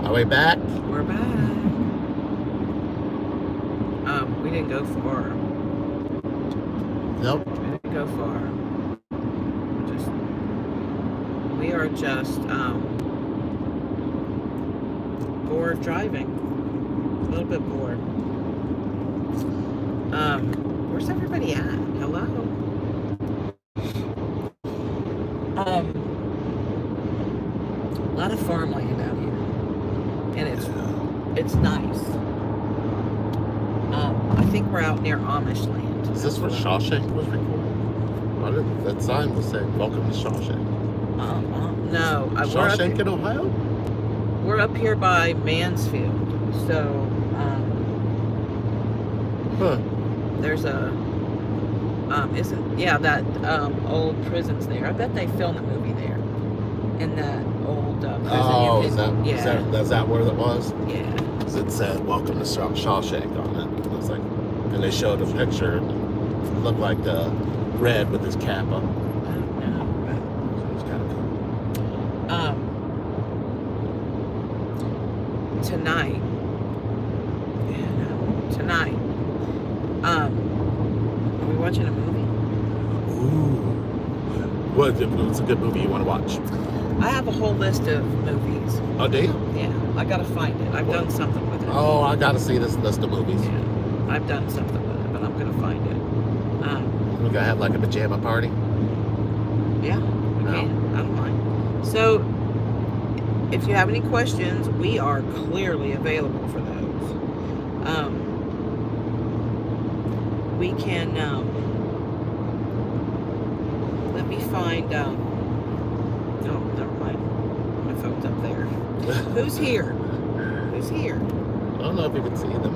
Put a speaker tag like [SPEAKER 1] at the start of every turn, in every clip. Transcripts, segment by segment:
[SPEAKER 1] Are we back?
[SPEAKER 2] We're back. We didn't go far.
[SPEAKER 1] Nope.
[SPEAKER 2] We didn't go far. We are just bored driving. A little bit bored. Where's everybody at? Hello? A lot of farmland out here. And it's nice. I think we're out near Amish land.
[SPEAKER 1] Is this where Shawshank was recorded? That sign was saying, "Welcome to Shawshank."
[SPEAKER 2] No.
[SPEAKER 1] Shawshank in Ohio?
[SPEAKER 2] We're up here by Mansfield. So, there's a, that old prison's there. I bet they filmed a movie there. In that old prison.
[SPEAKER 1] Oh, is that where that was?
[SPEAKER 2] Yeah.
[SPEAKER 1] Because it said, "Welcome to Shawshank" on it. It was like, and they showed a picture, and it looked like Red with his cap on.
[SPEAKER 2] I don't know.
[SPEAKER 1] So it was kind of cool.
[SPEAKER 2] Tonight. Are we watching a movie?
[SPEAKER 1] Ooh. What's a good movie you want to watch?
[SPEAKER 2] I have a whole list of movies.
[SPEAKER 1] Oh, do you?
[SPEAKER 2] Yeah, I gotta find it. I've done something with it.
[SPEAKER 1] Oh, I gotta see this list of movies.
[SPEAKER 2] Yeah, I've done something with it, but I'm gonna find it.
[SPEAKER 1] We're gonna have like a pajama party?
[SPEAKER 2] Yeah, we can. I don't mind. So, if you have any questions, we are clearly available for those. We can, let me find, oh, never mind. My phone's up there. Who's here? Who's here?
[SPEAKER 1] I don't know if you can see them.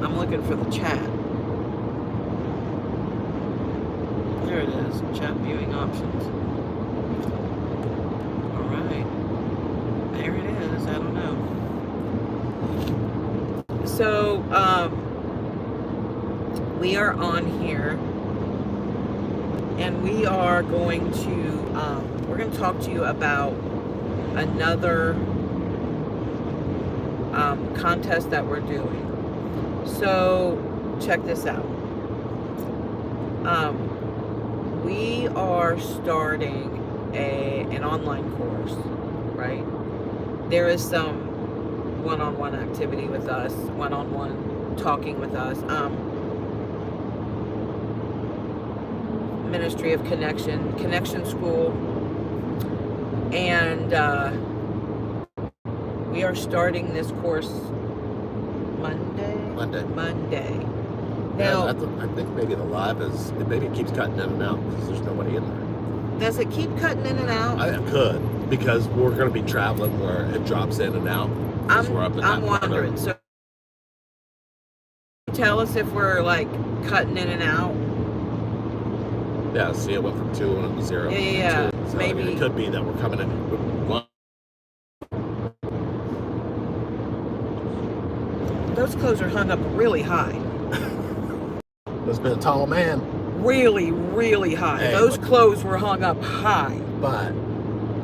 [SPEAKER 2] I'm looking for the chat. There it is. Chat viewing options. Alright. There it is. I don't know. So, we are on here. And we are going to, we're going to talk to you about another contest that we're doing. So, check this out. We are starting an online course, right? There is some one-on-one activity with us, one-on-one talking with us. Ministry of Connection School, and we are starting this course Monday. Now,
[SPEAKER 1] I think maybe the live maybe it keeps cutting in and out because there's nobody in there.
[SPEAKER 2] Does it keep cutting in and out?
[SPEAKER 1] It could, because we're going to be traveling where it drops in and out. I'm
[SPEAKER 2] wondering. So tell us if we're like cutting in and out.
[SPEAKER 1] Yeah, see, it went from 2 and it was 0.
[SPEAKER 2] Yeah.
[SPEAKER 1] So,
[SPEAKER 2] maybe
[SPEAKER 1] it could be that we're coming in.
[SPEAKER 2] Those clothes are hung up really high.
[SPEAKER 1] There's been a tall man.
[SPEAKER 2] Really, really high.
[SPEAKER 1] Hey,
[SPEAKER 2] those clothes were hung up high.
[SPEAKER 1] But,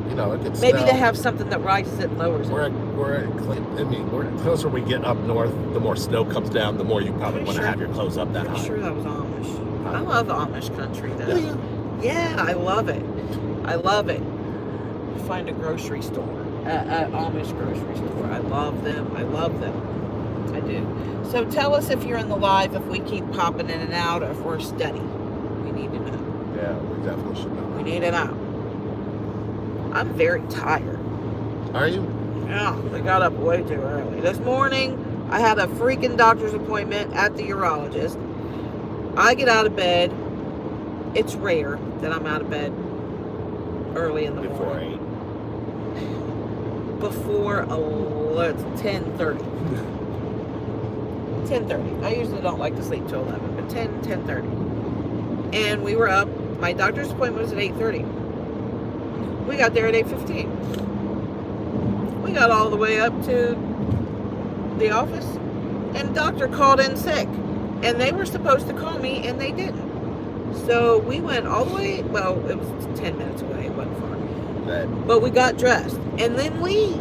[SPEAKER 1] you know, it could
[SPEAKER 2] maybe
[SPEAKER 1] smell.
[SPEAKER 2] they have something that rises it and lowers it.
[SPEAKER 1] The closer we get up north, the more snow comes down, the more you probably want to have your clothes up that high.
[SPEAKER 2] I'm sure that was Amish. I love Amish country, though.
[SPEAKER 1] Do you?
[SPEAKER 2] Yeah, I love it. I love it. Find a grocery store, an Amish grocery store. I love them. I love them. I do. So tell us if you're in the live, if we keep popping in and out, or if we're steady. We need to know.
[SPEAKER 1] Yeah, we definitely should know.
[SPEAKER 2] We need to know. I'm very tired.
[SPEAKER 1] Are you?
[SPEAKER 2] Yeah, we got up way too early. This morning, I had a freaking doctor's appointment at the urologist. I get out of bed. It's rare that I'm out of bed early in the morning. Before 10:30. 10:30. I usually don't like to sleep till 11, but 10:30. And we were up. My doctor's appointment was at 8:30. We got there at 8:15. We got all the way up to the office, and doctor called in sick. And they were supposed to call me, and they didn't. So we went all the way, well, it was 10 minutes away. It wasn't far.
[SPEAKER 1] Right.
[SPEAKER 2] But we got dressed. And then we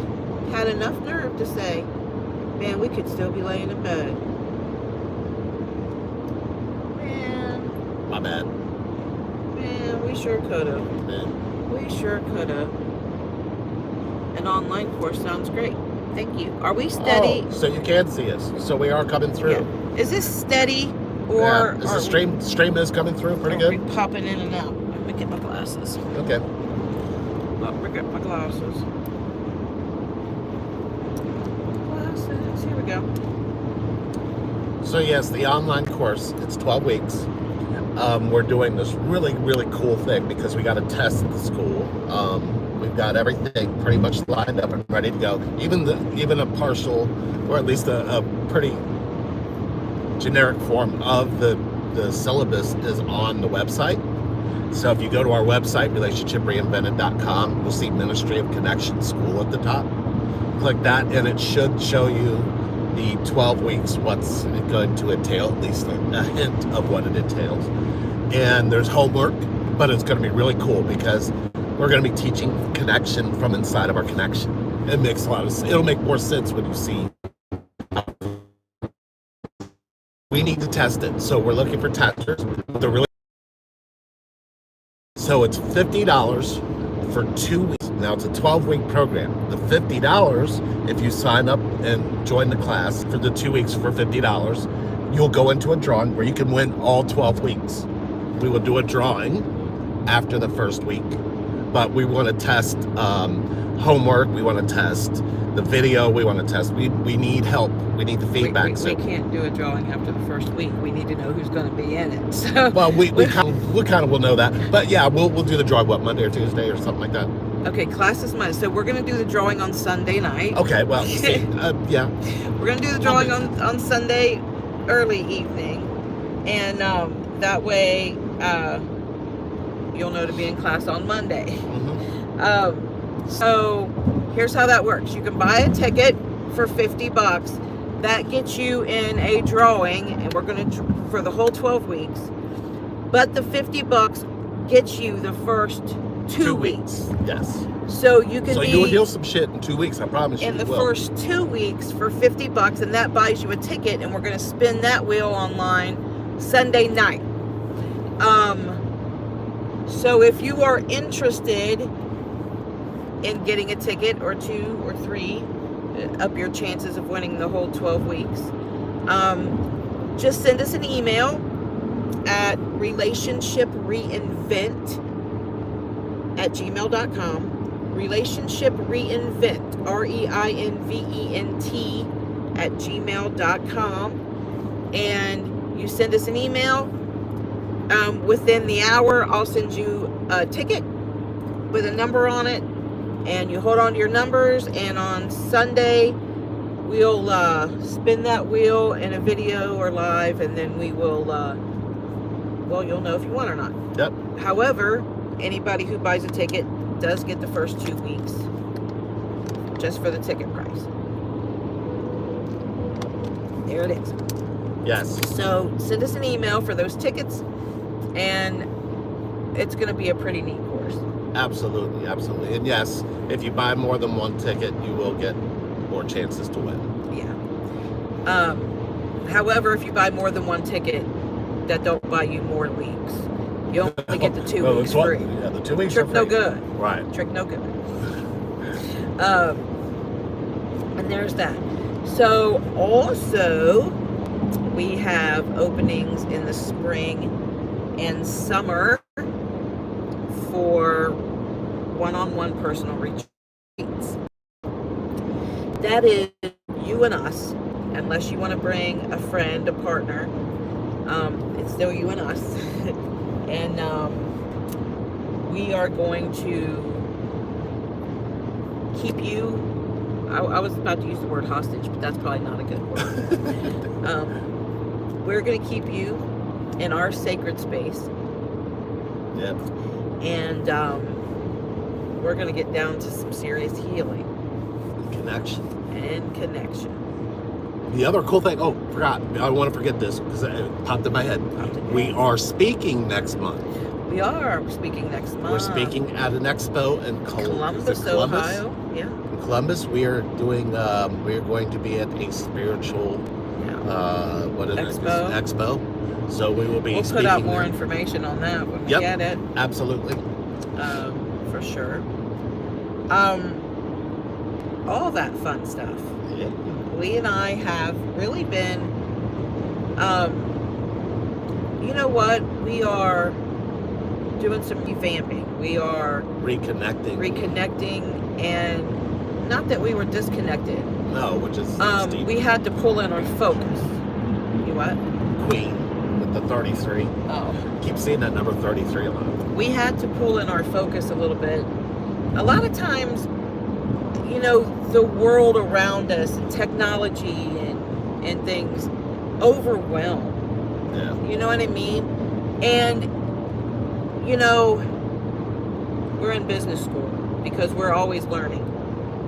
[SPEAKER 2] had enough nerve to say, man, we could still be laying in bed. Man.
[SPEAKER 1] My bad.
[SPEAKER 2] Man, we sure could have.
[SPEAKER 1] Man.
[SPEAKER 2] We sure could have. An online course sounds great. Thank you. Are we steady?
[SPEAKER 1] Oh, so you can see us. So we are coming through.
[SPEAKER 2] Yeah. Is this steady or
[SPEAKER 1] Yeah. Is the stream is coming through pretty
[SPEAKER 2] are
[SPEAKER 1] good?
[SPEAKER 2] we popping in and out? Let me get my glasses.
[SPEAKER 1] Okay.
[SPEAKER 2] Let me get my glasses. Glasses. Here we go.
[SPEAKER 1] So yes, the online course, it's 12 weeks. We're doing this really, really cool thing because we got to test the school. We've got everything pretty much lined up and ready to go. Even a partial, or at least a pretty generic form of the syllabus is on the website. So if you go to our website, relationshipreinvented.com, you'll see Ministry of Connection School at the top. Click that and it should show you the 12 weeks, what's it going to entail, at least a hint of what it entails. And there's homework, but it's going to be really cool because we're going to be teaching connection from inside of our connection. It makes a lot of sense. It'll make more sense when you see. We need to test it, so we're looking for testers. So it's $50 for 2 weeks. Now it's a 12-week program. The $50, if you sign up and join the class for the 2 weeks for $50, you'll go into a drawing where you can win all 12 weeks. We will do a drawing after the first week, but we want to test homework. We want to test the video. We want to test. We need help. We need the feedback.
[SPEAKER 2] We can't do a drawing after the first week. We need to know who's going to be in it. So
[SPEAKER 1] well, we kind of will know that. But yeah, we'll do the drawing Monday or Tuesday or something like that.
[SPEAKER 2] Okay, class is Monday, so we're going to do the drawing on Sunday night.
[SPEAKER 1] Okay, well, yeah.
[SPEAKER 2] We're going to do the drawing on Sunday early evening, and that way you'll know to be in class on Monday.
[SPEAKER 1] Mm-hmm.
[SPEAKER 2] So here's how that works. You can buy a ticket for $50. That gets you in a drawing, and we're going to for the whole 12 weeks. But the $50 gets you the first 2 weeks.
[SPEAKER 1] Yes.
[SPEAKER 2] So you can
[SPEAKER 1] you'll deal some shit in 2 weeks. I promise you.
[SPEAKER 2] In the first 2 weeks for $50, and that buys you a ticket, and we're going to spin that wheel online Sunday night. So if you are interested in getting a ticket or 2 or 3, up your chances of winning the whole 12 weeks, just send us an email at relationshipreinvent@gmail.com. Relationship Reinvent, REINVENT @gmail.com, and you send us an email. Within the hour, I'll send you a ticket with a number on it, and you hold on to your numbers, and on Sunday we'll spin that wheel in a video or live, and then we will you'll know if you won or not.
[SPEAKER 1] Yep.
[SPEAKER 2] However, anybody who buys a ticket does get the first 2 weeks just for the ticket price. There it is.
[SPEAKER 1] Yes.
[SPEAKER 2] So send us an email for those tickets, and it's going to be a pretty neat course.
[SPEAKER 1] Absolutely, absolutely. And yes, if you buy more than one ticket, you will get more chances to win.
[SPEAKER 2] Yeah. However, if you buy more than one ticket, that don't buy you more weeks. You only get the 2 weeks free.
[SPEAKER 1] Yeah, the 2 weeks
[SPEAKER 2] Trick
[SPEAKER 1] are free.
[SPEAKER 2] no good.
[SPEAKER 1] Right.
[SPEAKER 2] Trick no good. And there's that. So also, we have openings in the spring and summer for one-on-one personal retreats. That is you and us, unless you want to bring a friend, a partner. It's still you and us. And we are going to keep you, I was about to use the word hostage, but that's probably not a good word. We're going to keep you in our sacred space.
[SPEAKER 1] Yep.
[SPEAKER 2] And we're going to get down to some serious healing.
[SPEAKER 1] Connection.
[SPEAKER 2] And connection.
[SPEAKER 1] The other cool thing, I don't want to forget this because it popped in my head. We are speaking next month.
[SPEAKER 2] We are. We're speaking next month.
[SPEAKER 1] We're speaking at an expo in
[SPEAKER 2] Columbus, Ohio. Yeah.
[SPEAKER 1] In Columbus, we are doing. We are going to be at a spiritual. What is
[SPEAKER 2] Expo.
[SPEAKER 1] it? Expo. So we will be.
[SPEAKER 2] We'll put out more information on that when we get it.
[SPEAKER 1] Absolutely.
[SPEAKER 2] For sure. All that fun stuff.
[SPEAKER 1] Yeah.
[SPEAKER 2] Lee and I have really been. You know what? We are doing some revamping. We are reconnecting, and not that we were disconnected.
[SPEAKER 1] No, which is
[SPEAKER 2] we had to pull in our focus. You what?
[SPEAKER 1] Queen with the 33.
[SPEAKER 2] Oh.
[SPEAKER 1] Keep seeing that number 33 a lot.
[SPEAKER 2] We had to pull in our focus a little bit. A lot of times, you know, the world around us and technology and things overwhelm.
[SPEAKER 1] Yeah.
[SPEAKER 2] You know what I mean? And, you know, we're in business school because we're always learning.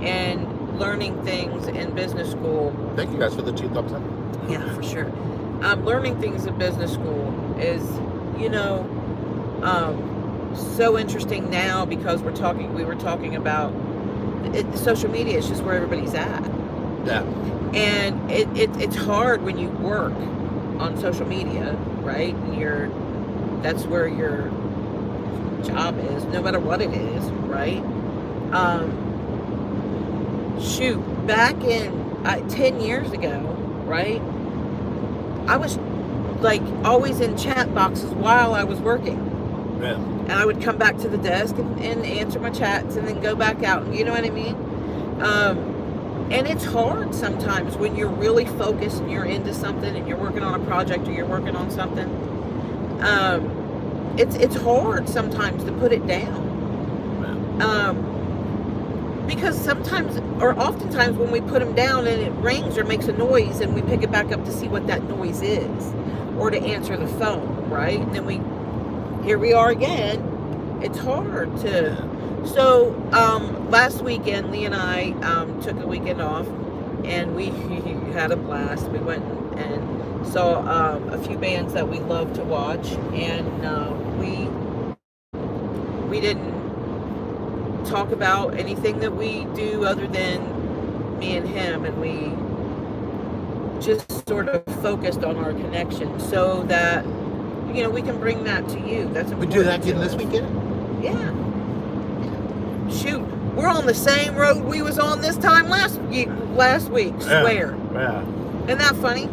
[SPEAKER 2] And learning things in business school.
[SPEAKER 1] Thank you guys for the 2 thumbs up.
[SPEAKER 2] Yeah, for sure. Learning things in business school is, you know, so interesting now because we were talking about social media is just where everybody's at.
[SPEAKER 1] Yeah.
[SPEAKER 2] And it's hard when you work on social media, right? And that's where your job is, no matter what it is, right? Back in 10 years ago, right? I was like always in chat boxes while I was working.
[SPEAKER 1] Yeah.
[SPEAKER 2] And I would come back to the desk and answer my chats and then go back out. You know what I mean? And it's hard sometimes when you're really focused and you're into something and you're working on a project or you're working on something. It's hard sometimes to put it down. Because sometimes, or oftentimes when we put them down and it rings or makes a noise and we pick it back up to see what that noise is or to answer the phone, right? And then here we are again. It's hard to. So last weekend, Lee and I took a weekend off and we had a blast. We went and saw a few bands that we love to watch, and we didn't talk about anything that we do other than me and him, and we just sort of focused on our connection so that, you know, we can bring that to you. That's important.
[SPEAKER 1] We do that again this weekend?
[SPEAKER 2] Yeah. Shoot, we're on the same road we was on this time last week, swear.
[SPEAKER 1] Yeah.
[SPEAKER 2] Isn't that funny?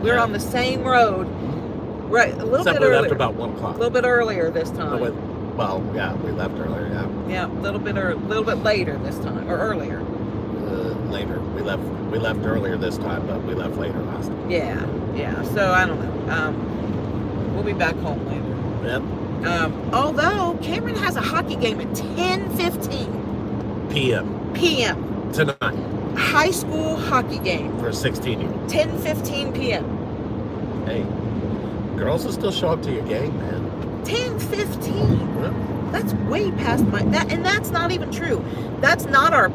[SPEAKER 2] We're on the same road, right? A little bit earlier.
[SPEAKER 1] We left about 1 o'clock.
[SPEAKER 2] A little bit earlier this time.
[SPEAKER 1] Well, yeah, we left earlier. Yeah.
[SPEAKER 2] Yeah, a little bit later this time, or earlier.
[SPEAKER 1] Later. We left earlier this time, but we left later last time.
[SPEAKER 2] Yeah. So I don't know. We'll be back home later.
[SPEAKER 1] Yep.
[SPEAKER 2] Although Cameron has a hockey game at 10:15
[SPEAKER 1] p.m. tonight.
[SPEAKER 2] High school hockey game
[SPEAKER 1] For a 16-year-old.
[SPEAKER 2] 10:15 p.m.
[SPEAKER 1] Hey, girls will still show up to your game, man.
[SPEAKER 2] 10:15. That's way past and that's not even true. That's not our.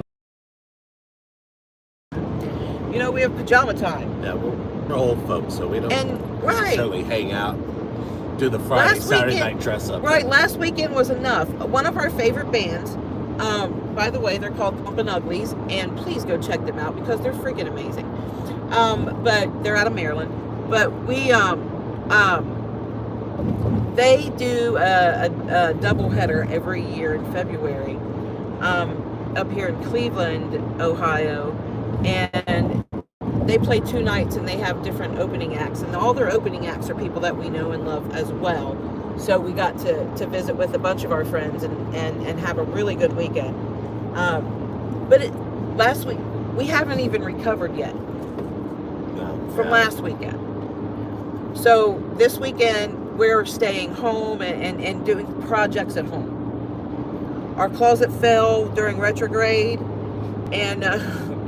[SPEAKER 2] You know, we have pajama time.
[SPEAKER 1] Yeah, we're old folks, so we don't necessarily hang out, do the Friday, Saturday night dress up.
[SPEAKER 2] Right, last weekend was enough. One of our favorite bands, by the way, they're called Thumpin' Uglies, and please go check them out because they're freaking amazing. But they're out of Maryland. But we, they do a doubleheader every year in February up here in Cleveland, Ohio, and they play 2 nights and they have different opening acts, and all their opening acts are people that we know and love as well. So we got to visit with a bunch of our friends and have a really good weekend. But last week, we haven't even recovered yet from last weekend. So this weekend, we're staying home and doing projects at home. Our closet fell during retrograde, and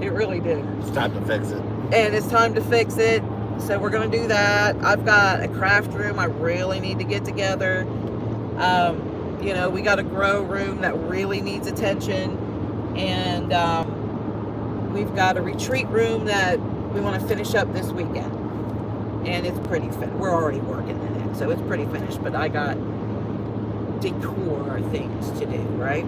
[SPEAKER 2] it really did.
[SPEAKER 1] It's time to fix it.
[SPEAKER 2] And it's time to fix it. So we're going to do that. I've got a craft room I really need to get together. You know, we got a grow room that really needs attention. And we've got a retreat room that we want to finish up this weekend. And it's pretty finished. We're already working in it, so it's pretty finished. But I got decor things to do, right?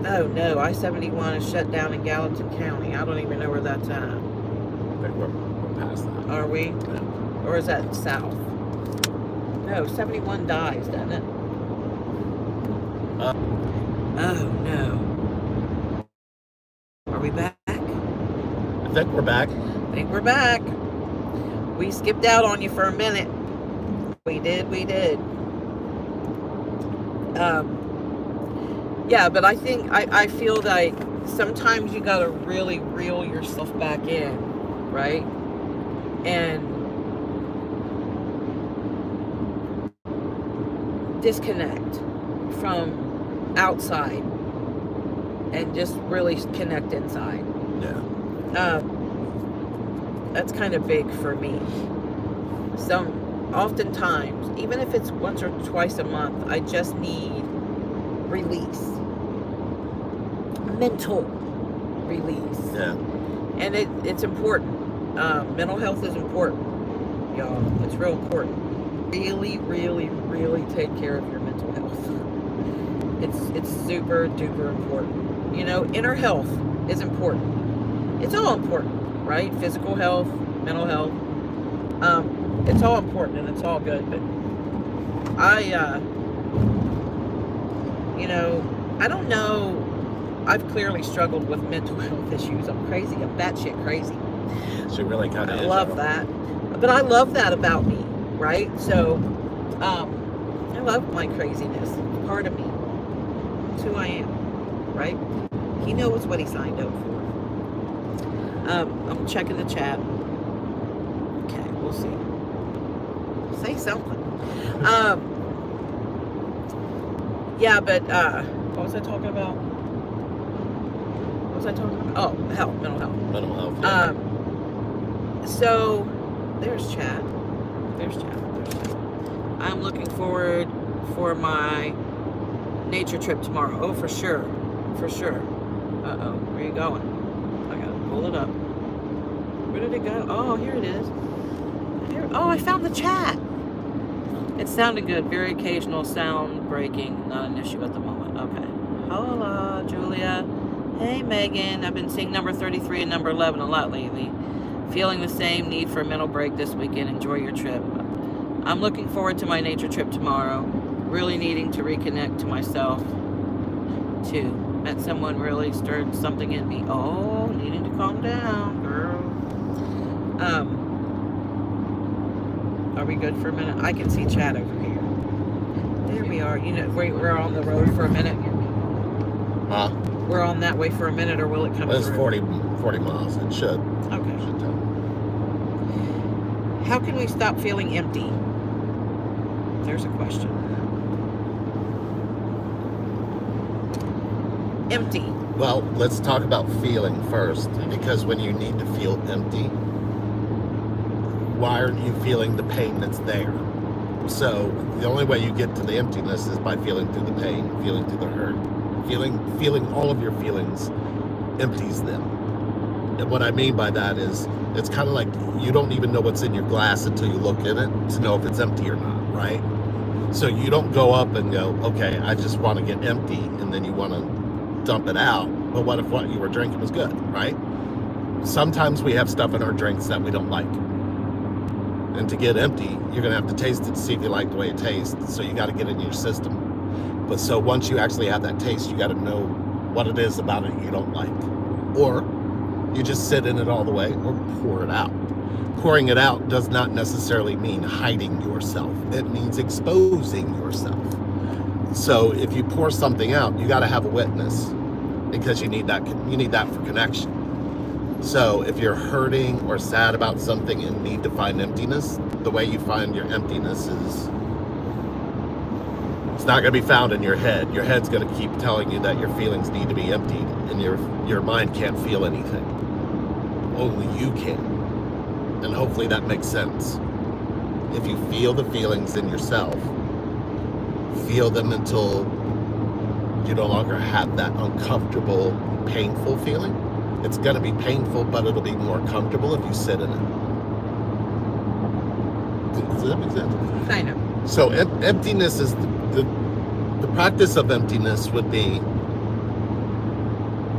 [SPEAKER 2] Oh no, I-71 is shut down in Gallatin County. I don't even know where that's at.
[SPEAKER 1] I think we're past that.
[SPEAKER 2] Are we?
[SPEAKER 1] Yeah.
[SPEAKER 2] Or is that south? No, 71 dies, doesn't it? Oh no. Are we back?
[SPEAKER 1] I think we're back.
[SPEAKER 2] I think we're back. We skipped out on you for a minute. We did. Yeah, but I think I feel like sometimes you gotta really reel yourself back in, right? And disconnect from outside and just really connect inside.
[SPEAKER 1] Yeah.
[SPEAKER 2] That's kind of big for me. Oftentimes, even if it's once or twice a month, I just need release, mental release.
[SPEAKER 1] Yeah.
[SPEAKER 2] And it's important. Mental health is important, y'all. It's real important. Really, really, really take care of your mental health. It's super duper important. You know, inner health is important. It's all important, right? Physical health, mental health. It's all important and it's all good. But I don't know. I've clearly struggled with mental health issues. I'm crazy. I'm batshit crazy.
[SPEAKER 1] She really kind of
[SPEAKER 2] I love that. But I love that about me, right? So, I love my craziness. It's part of me. It's who I am, right? He knows what he signed up for. I'm checking the chat. Okay, we'll see. Say something. Yeah, but what was I talking about? Oh, health, mental health.
[SPEAKER 1] Mental health. Yeah.
[SPEAKER 2] So there's chat. I'm looking forward for my nature trip tomorrow. Oh, for sure. Uh-oh, where are you going? I gotta pull it up. Where did it go? Oh, here it is. Oh, I found the chat. It sounded good. Very occasional sound breaking. Not an issue at the moment. Okay. Hola, Julia. Hey, Megan. I've been seeing number 33 and number 11 a lot lately. Feeling the same need for a mental break this weekend. Enjoy your trip. I'm looking forward to my nature trip tomorrow. Really needing to reconnect to myself, too. Met someone really stirred something in me. Oh, needing to calm down, girl. Are we good for a minute? I can see chat over here. There we are. You know, we're on the road for a minute.
[SPEAKER 1] Huh?
[SPEAKER 2] We're on that way for a minute, or will it come
[SPEAKER 1] It's
[SPEAKER 2] through?
[SPEAKER 1] 40 miles. It should.
[SPEAKER 2] Okay.
[SPEAKER 1] Should tell.
[SPEAKER 2] How can we stop feeling empty? There's a question. Empty.
[SPEAKER 1] Well, let's talk about feeling first, because when you need to feel empty, why aren't you feeling the pain that's there? So the only way you get to the emptiness is by feeling through the pain, feeling through the hurt, feeling all of your feelings empties them. And what I mean by that is, it's kind of like you don't even know what's in your glass until you look in it to know if it's empty or not, right? So you don't go up and go, okay, I just want to get empty, and then you want to dump it out. But what if what you were drinking was good, right? Sometimes we have stuff in our drinks that we don't like. And to get empty, you're going to have to taste it to see if you like the way it tastes. So you got to get it in your system. But so once you actually have that taste, you got to know what it is about it you don't like. Or you just sit in it all the way, or pour it out. Pouring it out does not necessarily mean hiding yourself. It means exposing yourself. So if you pour something out, you got to have a witness, because you need that for connection. So if you're hurting or sad about something and need to find emptiness, the way you find your emptiness is, it's not going to be found in your head. Your head's going to keep telling you that your feelings need to be emptied, and your mind can't feel anything. Only you can. And hopefully that makes sense. If you feel the feelings in yourself, feel them until you no longer have that uncomfortable, painful feeling. It's going to be painful, but it'll be more comfortable if you sit in it. Does that make sense?
[SPEAKER 2] I know.
[SPEAKER 1] So emptiness is the practice of emptiness would be,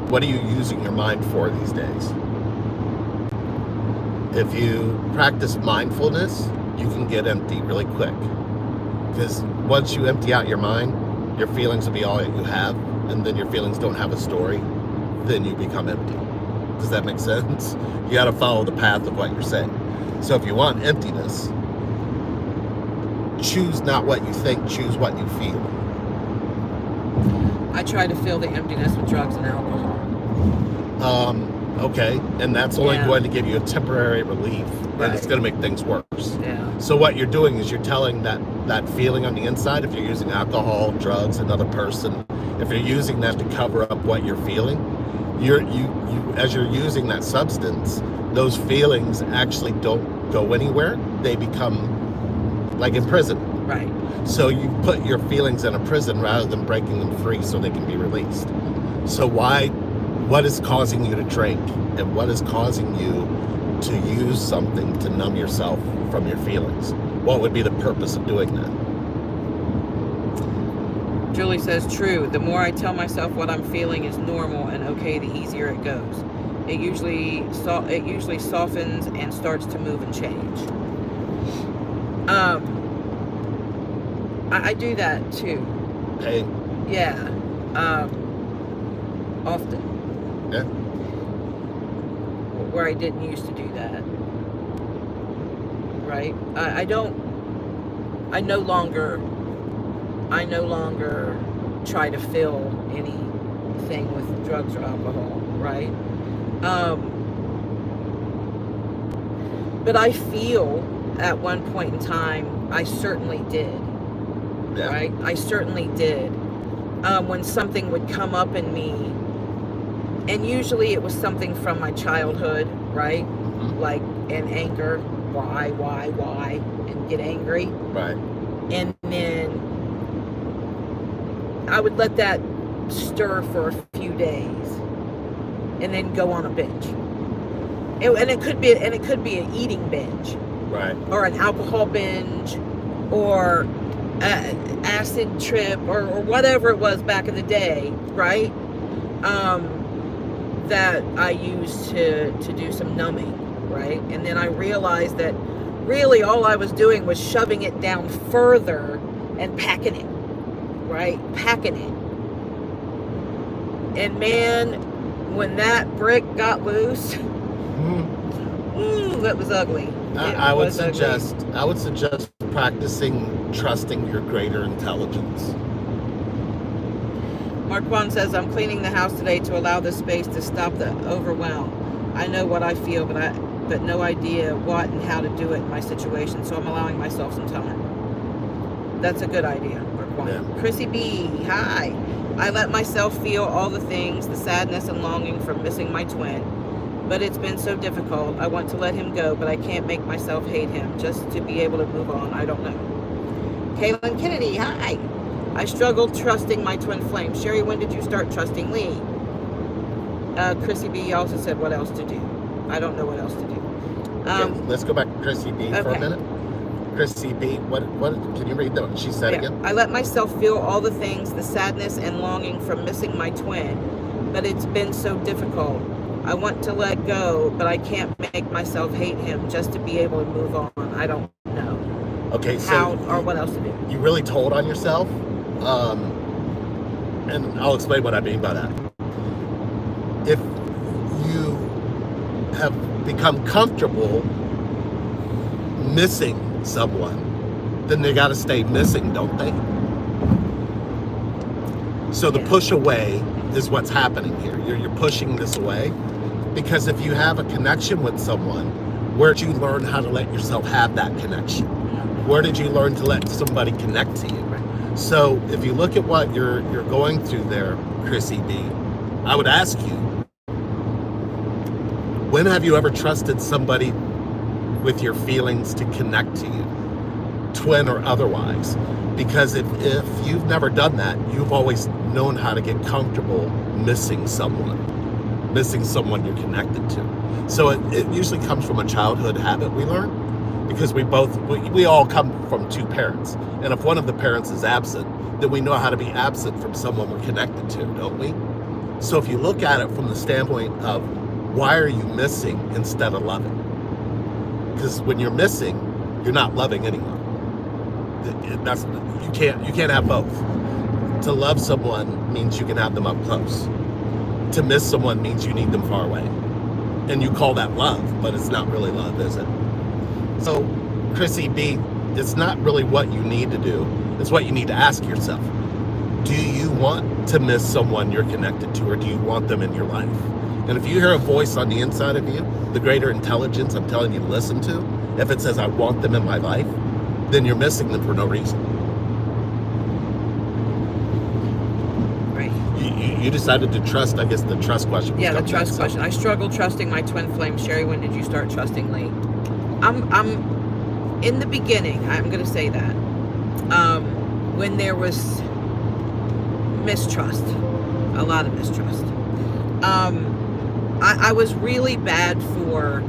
[SPEAKER 1] what are you using your mind for these days? If you practice mindfulness, you can get empty really quick. Because once you empty out your mind, your feelings will be all that you have, and then your feelings don't have a story, then you become empty. Does that make sense? You got to follow the path of what you're saying. So if you want emptiness, choose not what you think, choose what you feel.
[SPEAKER 2] I try to fill the emptiness with drugs and alcohol.
[SPEAKER 1] Okay, and that's only
[SPEAKER 2] Yeah.
[SPEAKER 1] going to give you a temporary relief, and it's
[SPEAKER 2] Right.
[SPEAKER 1] going to make things worse.
[SPEAKER 2] Yeah.
[SPEAKER 1] So what you're doing is you're telling that feeling on the inside, if you're using alcohol, drugs, another person, if you're using that to cover up what you're feeling, you as you're using that substance, those feelings actually don't go anywhere. They become like in prison.
[SPEAKER 2] Right.
[SPEAKER 1] So you put your feelings in a prison rather than breaking them free so they can be released. So what is causing you to drink, and what is causing you to use something to numb yourself from your feelings? What would be the purpose of doing that?
[SPEAKER 2] Julie says, true. The more I tell myself what I'm feeling is normal and okay, the easier it goes. It usually softens and starts to move and change. I do that too.
[SPEAKER 1] Pain.
[SPEAKER 2] Yeah. Often.
[SPEAKER 1] Yeah.
[SPEAKER 2] Where I didn't used to do that. Right? I no longer try to fill anything with drugs or alcohol, right? But I feel at one point in time, I certainly did,
[SPEAKER 1] Yeah.
[SPEAKER 2] right? I certainly did. When something would come up in me, and usually it was something from my childhood, right?
[SPEAKER 1] Mhm.
[SPEAKER 2] Like an anger, why, and get angry.
[SPEAKER 1] Right.
[SPEAKER 2] And then I would let that stir for a few days and then go on a binge. And it could be an eating binge,
[SPEAKER 1] Right.
[SPEAKER 2] or an alcohol binge, or acid trip, or whatever it was back in the day, right? That I used to do some numbing, right? And then I realized that really all I was doing was shoving it down further and packing it, right? Packing it. And man, when that brick got loose, that was ugly.
[SPEAKER 1] I would
[SPEAKER 2] was ugly.
[SPEAKER 1] suggest practicing trusting your greater intelligence.
[SPEAKER 2] Marquand says, I'm cleaning the house today to allow this space to stop the overwhelm. I know what I feel, but no idea what and how to do it in my situation, so I'm allowing myself some time. That's a good idea, Marquand.
[SPEAKER 1] Yeah.
[SPEAKER 2] Chrissy B, hi. I let myself feel all the things, the sadness and longing from missing my twin, but it's been so difficult. I want to let him go, but I can't make myself hate him. Just to be able to move on, I don't know. Kaylin Kennedy, hi. I struggled trusting my twin flame. Sherry, when did you start trusting Lee? Chrissy B also said what else to do. I don't know what else to do.
[SPEAKER 1] Okay, let's go back to Chrissy B for a
[SPEAKER 2] okay.
[SPEAKER 1] minute. Chrissy B, what can you read what she said again?
[SPEAKER 2] I let myself feel all the things, the sadness and longing from missing my twin, but it's been so difficult. I want to let go, but I can't make myself hate him. Just to be able to move on, I don't know.
[SPEAKER 1] Okay, so
[SPEAKER 2] how or what else to do.
[SPEAKER 1] You really told on yourself, and I'll explain what I mean by that. If you have become comfortable missing someone, then they got to stay missing, don't they? So the push away is what's happening here. You're pushing this away, because if you have a connection with someone, where did you learn how to let yourself have that connection? Where did you learn to let somebody connect to you? So if you look at what you're going through there, Chrissy B, I would ask you, when have you ever trusted somebody with your feelings to connect to you, twin or otherwise? Because if you've never done that, you've always known how to get comfortable missing someone you're connected to. So it usually comes from a childhood habit we learn. because we all come from two parents, and if one of the parents is absent, then we know how to be absent from someone we're connected to, don't we? So if you look at it from the standpoint of why are you missing instead of loving? Because when you're missing, you're not loving anyone. You can't have both. To love someone means you can have them up close. To miss someone means you need them far away. And you call that love, but it's not really love, is it? So, Chrissy B, it's not really what you need to do. It's what you need to ask yourself. Do you want to miss someone you're connected to, or do you want them in your life? And if you hear a voice on the inside of you, the greater intelligence I'm telling you to listen to, if it says, I want them in my life, then you're missing them for no reason.
[SPEAKER 2] Right.
[SPEAKER 1] You decided to trust, I guess the trust question.
[SPEAKER 2] Yeah, the trust question. I struggled trusting my twin flame. Sherry, when did you start trusting Lee? I'm in the beginning, I'm going to say that. When there was mistrust, a lot of mistrust. I was really bad for,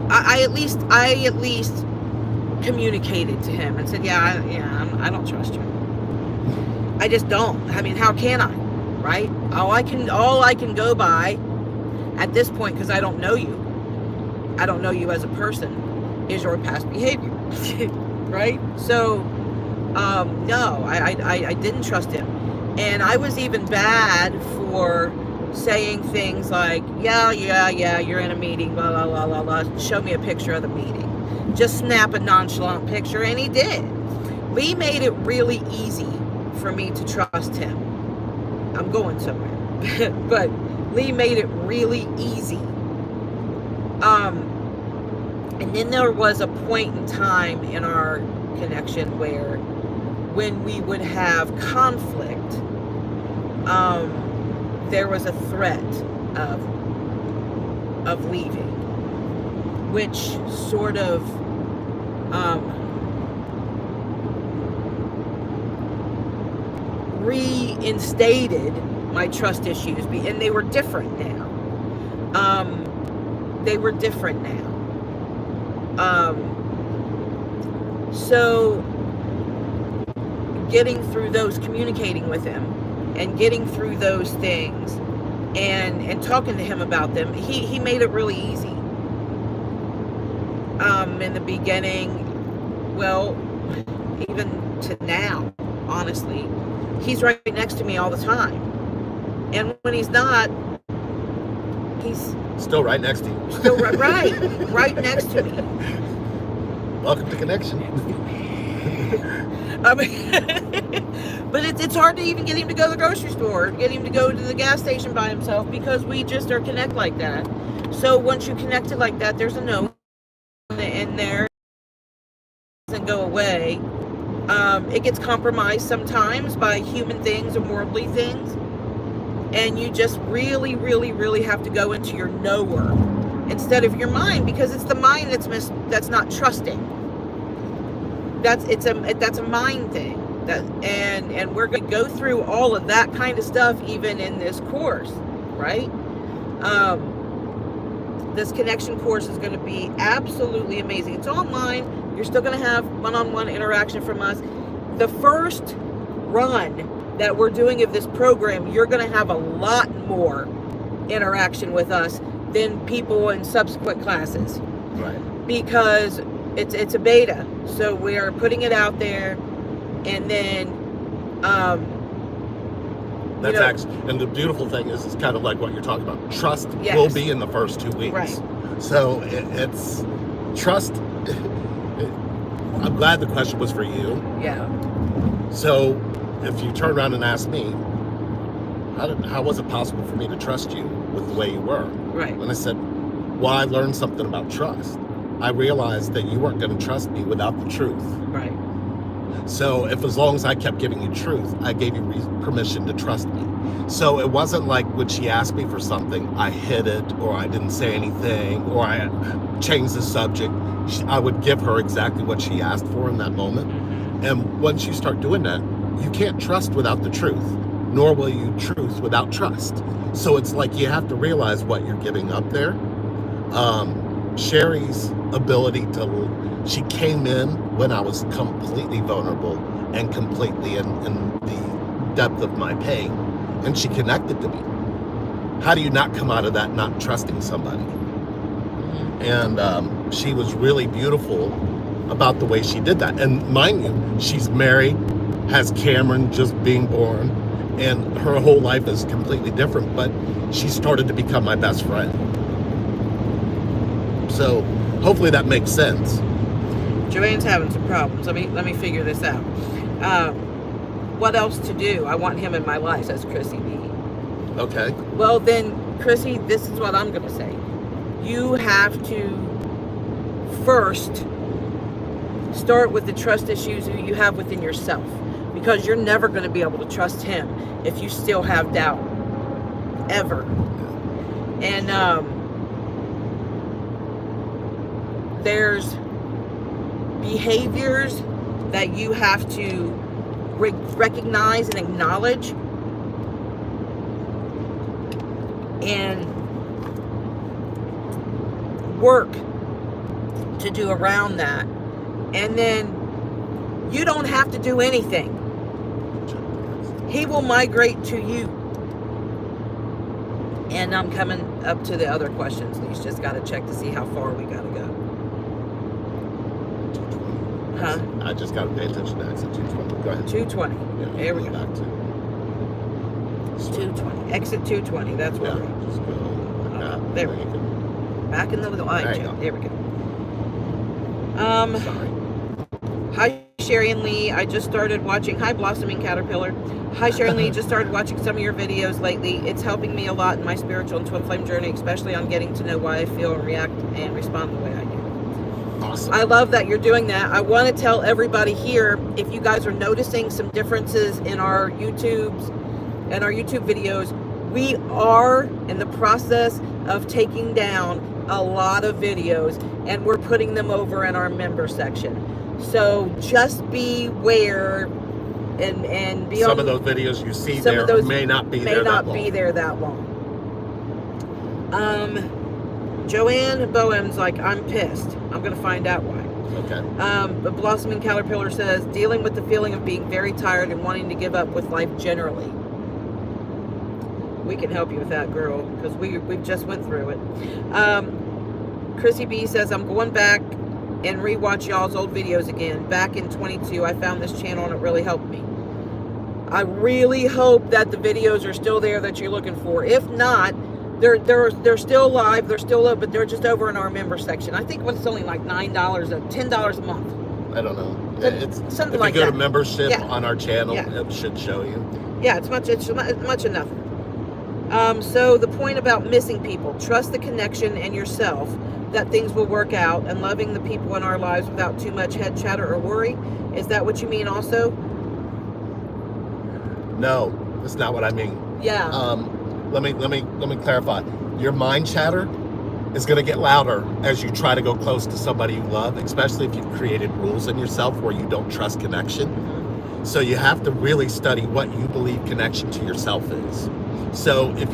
[SPEAKER 2] I at least communicated to him and said, I don't trust you. I just don't. I mean, how can I, right? All I can go by at this point, because I don't know you as a person, is your past behavior, right? So, no, I didn't trust him. And I was even bad for saying things like, yeah, you're in a meeting, blah, blah, blah, blah, blah. Show me a picture of the meeting. Just snap a nonchalant picture, and he did. Lee made it really easy for me to trust him. I'm going somewhere. But Lee made it really easy. And then there was a point in time in our connection where when we would have conflict, there was a threat of leaving, which sort of reinstated my trust issues, and they were different now. So getting through those, communicating with him and getting through those things and talking to him about them, he made it really easy. In the beginning, well, even to now, honestly, he's right next to me all the time. And when he's not, he's
[SPEAKER 1] still right next to you.
[SPEAKER 2] Still right next to me.
[SPEAKER 1] Welcome to Connection.
[SPEAKER 2] But it's hard to even get him to go to the grocery store, get him to go to the gas station by himself, because we just are connected like that. So once you connect it like that, there's a no in there. It doesn't go away. It gets compromised sometimes by human things or worldly things. And you just really, really, really have to go into your knower instead of your mind, because it's the mind that's not trusting. That's a mind thing. And we're going to go through all of that kind of stuff even in this course, right? This connection course is going to be absolutely amazing. It's online. You're still going to have one-on-one interaction from us. The first run that we're doing of this program, you're going to have a lot more interaction with us than people in subsequent classes.
[SPEAKER 1] Right.
[SPEAKER 2] Because it's a beta. So we are putting it out there, and then
[SPEAKER 1] that's actually, and the beautiful thing is, it's kind of like what you're talking about. Trust will be in the first 2 weeks.
[SPEAKER 2] Right.
[SPEAKER 1] So it's trust. I'm glad the question was for you.
[SPEAKER 2] Yeah.
[SPEAKER 1] So if you turn around and ask me, how was it possible for me to trust you with the way you were?
[SPEAKER 2] Right.
[SPEAKER 1] And I said, well, I learned something about trust. I realized that you weren't going to trust me without the truth.
[SPEAKER 2] Right.
[SPEAKER 1] So as long as I kept giving you truth, I gave you permission to trust me. So it wasn't like when she asked me for something, I hid it, or I didn't say anything, or I changed the subject. I would give her exactly what she asked for in that moment. And once you start doing that, you can't trust without the truth, nor will you truth without trust. So it's like you have to realize what you're giving up there. Sherry's ability she came in when I was completely vulnerable and completely in the depth of my pain, and she connected to me. How do you not come out of that not trusting somebody? And she was really beautiful about the way she did that. And mind you, she's married, has Cameron just being born, and her whole life is completely different, but she started to become my best friend. So hopefully that makes sense.
[SPEAKER 2] Joanne's having some problems. Let me figure this out. What else to do? I want him in my life, says Chrissy B.
[SPEAKER 1] Okay.
[SPEAKER 2] Well then, Chrissy, this is what I'm going to say. You have to first start with the trust issues you have within yourself, because you're never going to be able to trust him if you still have doubt, ever. And there's behaviors that you have to recognize and acknowledge, and work to do around that. And then you don't have to do anything. He will migrate to you. And I'm coming up to the other questions. He's just got to check to see how far we got to go. Huh?
[SPEAKER 1] I just got to pay attention to exit 220. Go ahead.
[SPEAKER 2] 220.
[SPEAKER 1] Yeah,
[SPEAKER 2] There we go.
[SPEAKER 1] Back to
[SPEAKER 2] 220. Exit 220. That's where
[SPEAKER 1] yeah,
[SPEAKER 2] we're at.
[SPEAKER 1] just go like that.
[SPEAKER 2] There we
[SPEAKER 1] go.
[SPEAKER 2] Back in the line
[SPEAKER 1] There you
[SPEAKER 2] check.
[SPEAKER 1] go.
[SPEAKER 2] There we go.
[SPEAKER 1] Sorry.
[SPEAKER 2] Hi, Sherry and Lee. I just started watching. Hi, Blossoming Caterpillar. Hi, Sherry and Lee. Just started watching some of your videos lately. It's helping me a lot in my spiritual and twin flame journey, especially on getting to know why I feel and react and respond the way I do.
[SPEAKER 1] Awesome.
[SPEAKER 2] I love that you're doing that. I want to tell everybody here, if you guys are noticing some differences in our YouTubes and our YouTube videos, we are in the process of taking down a lot of videos, and we're putting them over in our member section. So just beware and be
[SPEAKER 1] some
[SPEAKER 2] on
[SPEAKER 1] of those videos you see
[SPEAKER 2] some
[SPEAKER 1] there
[SPEAKER 2] of those
[SPEAKER 1] may not be
[SPEAKER 2] may
[SPEAKER 1] there
[SPEAKER 2] not
[SPEAKER 1] that long.
[SPEAKER 2] be there that long. Joanne Boehm's like, I'm pissed. I'm gonna find out why.
[SPEAKER 1] Okay.
[SPEAKER 2] The Blossoming Caterpillar says, dealing with the feeling of being very tired and wanting to give up with life generally. We can help you with that, girl, because we just went through it. Chrissy B says, I'm going back and rewatch y'all's old videos again. Back in 22, I found this channel and it really helped me. I really hope that the videos are still there that you're looking for. If not, they're still live, they're still up, but they're just over in our member section. I think it's only like $9 or $10 a month.
[SPEAKER 1] I don't know. It's
[SPEAKER 2] Something
[SPEAKER 1] if
[SPEAKER 2] like
[SPEAKER 1] you go
[SPEAKER 2] that.
[SPEAKER 1] to membership
[SPEAKER 2] Yeah.
[SPEAKER 1] on our channel,
[SPEAKER 2] Yeah.
[SPEAKER 1] it should show you.
[SPEAKER 2] Yeah, it's much enough. So the point about missing people, trust the connection and yourself that things will work out, and loving the people in our lives without too much head chatter or worry. Is that what you mean also?
[SPEAKER 1] No, that's not what I mean.
[SPEAKER 2] Yeah.
[SPEAKER 1] Let me clarify. Your mind chatter is going to get louder as you try to go close to somebody you love, especially if you've created rules in yourself where you don't trust connection. So you have to really study what you believe connection to yourself is. So if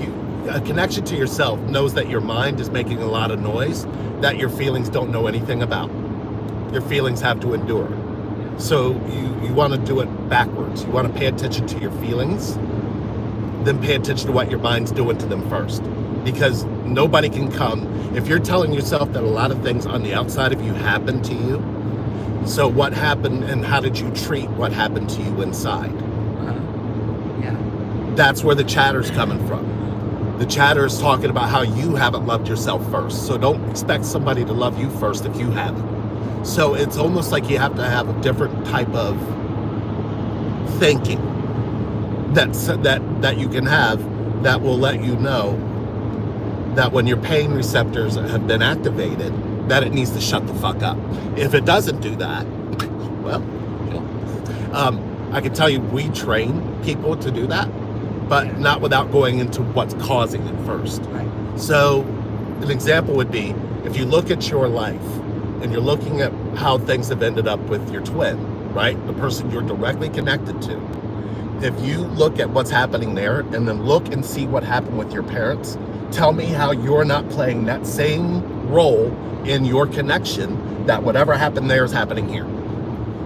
[SPEAKER 1] a connection to yourself knows that your mind is making a lot of noise that your feelings don't know anything about. Your feelings have to endure. So you want to do it backwards. You want to pay attention to your feelings, then pay attention to what your mind's doing to them first. Because nobody can come, if you're telling yourself that a lot of things on the outside of you happen to you, so what happened and how did you treat what happened to you inside?
[SPEAKER 2] Yeah.
[SPEAKER 1] That's where the chatter's coming from. The chatter is talking about how you haven't loved yourself first. So don't expect somebody to love you first if you haven't. So it's almost like you have to have a different type of thinking that you can have that will let you know that when your pain receptors have been activated, that it needs to shut the fuck up. If it doesn't do that, well, I can tell you we train people to do that, but not without going into what's causing it first.
[SPEAKER 2] Right.
[SPEAKER 1] So an example would be if you look at your life and you're looking at how things have ended up with your twin, right? The person you're directly connected to. If you look at what's happening there and then look and see what happened with your parents, Tell me how you're not playing that same role in your connection, that whatever happened there is happening here.